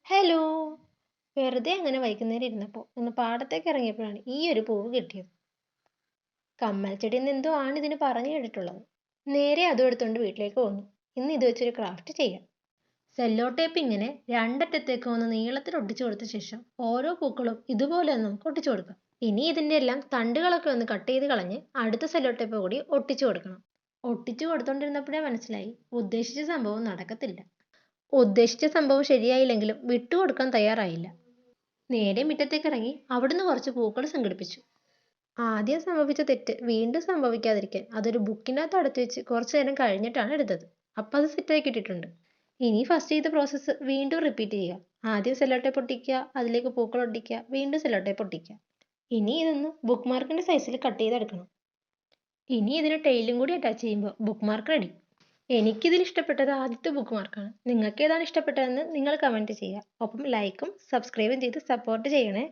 Hello! വെറുതെ അങ്ങനെ വൈകുന്നേരം ഇരുന്നപ്പോൾ ഒന്ന് പാടത്തേക്ക് ഇറങ്ങിയപ്പോഴാണ് ഈ ഒരു പൂവ് കിട്ടിയത്. കമ്മൽ ചെടിയെന്ന് എന്തോ ആണ് ഇതിന് പറഞ്ഞു കേട്ടിട്ടുള്ളത്. നേരെ അതും എടുത്തുകൊണ്ട് വീട്ടിലേക്ക് വന്നു. ഇന്ന് ഇത് വെച്ചൊരു ക്രാഫ്റ്റ് ചെയ്യാം. സെല്ലോ ടേപ്പ് ഇങ്ങനെ രണ്ടറ്റത്തേക്ക് ഒന്ന് നീളത്തിൽ ഒട്ടിച്ചു കൊടുത്ത ശേഷം ഓരോ പൂക്കളും ഇതുപോലെ ഒന്ന് നമുക്ക് ഒട്ടിച്ചു കൊടുക്കാം. ഇനി ഇതിൻ്റെ എല്ലാം തണ്ടുകളൊക്കെ ഒന്ന് കട്ട് ചെയ്ത് കളഞ്ഞ് അടുത്ത സെല്ലോ ടേപ്പ് കൂടി ഒട്ടിച്ചു കൊടുക്കണം. ഒട്ടിച്ചു കൊടുത്തോണ്ടിരുന്നപ്പോഴേ മനസ്സിലായി ഉദ്ദേശിച്ച സംഭവം നടക്കത്തില്ല. ഉദ്ദേശിച്ച സംഭവം ശരിയായില്ലെങ്കിലും വിട്ടുകൊടുക്കാൻ തയ്യാറായില്ല. നേരെ മുറ്റത്തേക്കിറങ്ങി അവിടുന്ന് കുറച്ച് പൂക്കൾ സംഘടിപ്പിച്ചു. ആദ്യം സംഭവിച്ച തെറ്റ് വീണ്ടും സംഭവിക്കാതിരിക്കാൻ അതൊരു ബുക്കിനകത്ത് അടച്ചു വെച്ച് കുറച്ചു നേരം കഴിഞ്ഞിട്ടാണ് എടുത്തത്. അപ്പം അത് സെറ്റാക്കി ഇട്ടിട്ടുണ്ട്. ഇനി ഫസ്റ്റ് ചെയ്ത പ്രോസസ്സ് വീണ്ടും റിപ്പീറ്റ് ചെയ്യുക. ആദ്യം സെല്ലോ ടേപ്പ് ഒട്ടിക്കുക, അതിലേക്ക് പൂക്കൾ ഒട്ടിക്കുക, വീണ്ടും സെല്ലോ ടേപ്പ് ഒട്ടിക്കുക. ഇനി ഇതൊന്ന് ബുക്ക് മാർക്കിൻ്റെ സൈസിൽ കട്ട് ചെയ്തെടുക്കണം. ഇനി ഇതിന് ടെയിലും കൂടി അറ്റാച്ച് ചെയ്യുമ്പോൾ ബുക്ക് മാർക്ക് റെഡി. എനിക്കിതിൽ ഇഷ്ടപ്പെട്ടത് ആദ്യത്തെ ബുക്ക് മാർക്കാണ്. നിങ്ങൾക്ക് ഏതാണ് ഇഷ്ടപ്പെട്ടതെന്ന് നിങ്ങൾ കമൻറ്റ് ചെയ്യുക. ഒപ്പം ലൈക്കും സബ്സ്ക്രൈബും ചെയ്ത് സപ്പോർട്ട് ചെയ്യണേ.